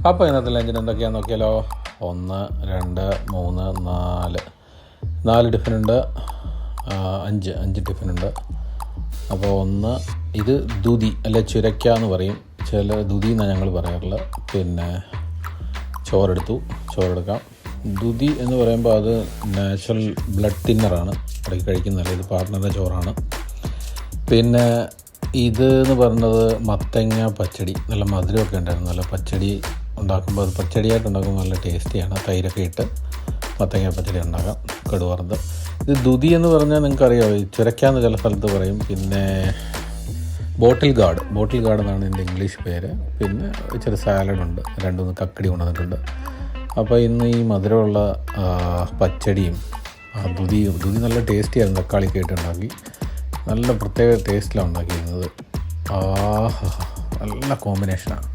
അപ്പോൾ ഇന്നത്തെ ലഞ്ചിന് എന്തൊക്കെയാണെന്ന് നോക്കിയാലോ. 1 2 3 4 ടിഫിനുണ്ട്, 5 ടിഫിനുണ്ട്. അപ്പോൾ ഇത് ദുതി അല്ലെ ചുരക്ക എന്ന് പറയും, ചില ദുതി എന്നാണ് ഞങ്ങൾ പറയാറുള്ളത്. പിന്നെ ചോറെടുക്കാം. ദുതി എന്ന് പറയുമ്പോൾ അത് നാച്ചുറൽ ബ്ലഡ് തിന്നറാണ്, ഇടയ്ക്ക് കഴിക്കുന്നതല്ല. ഇത് പാർട്ട്ണറുടെ ചോറാണ്. പിന്നെ ഇത് എന്ന് പറയുന്നത് മത്തങ്ങ പച്ചടി, നല്ല മധുരമൊക്കെ ഉണ്ടായിരുന്നു. നല്ല പച്ചടി ഉണ്ടാക്കുമ്പോൾ അത് പച്ചടിയായിട്ട് ഉണ്ടാക്കുമ്പോൾ നല്ല ടേസ്റ്റിയാണ്. തൈരൊക്കെ ഇട്ട് മത്തങ്ങ പച്ചടി ഉണ്ടാക്കാം, കടുവറുത്ത്. ഇത് ദുതി എന്ന് പറഞ്ഞാൽ നിങ്ങൾക്കറിയാമോ, ഈ ചുരക്കാന്ന് ചില സ്ഥലത്ത് പറയും. പിന്നെ ബോട്ടിൽ ഗാർഡ് എന്നാണ് എൻ്റെ ഇംഗ്ലീഷ് പേര്. പിന്നെ ഇച്ചിരി സാലഡുണ്ട്, 2-3 കക്കടി കൊണ്ടുവന്നിട്ടുണ്ട്. അപ്പോൾ ഇന്ന് ഈ മധുരമുള്ള പച്ചടിയും ദുതി നല്ല ടേസ്റ്റിയായിരുന്നു. തക്കാളിയൊക്കെ ഇട്ട് ഉണ്ടാക്കി, നല്ല പ്രത്യേക ടേസ്റ്റിലാണ് ഉണ്ടാക്കിയിരുന്നത്. നല്ല കോമ്പിനേഷനാണ്.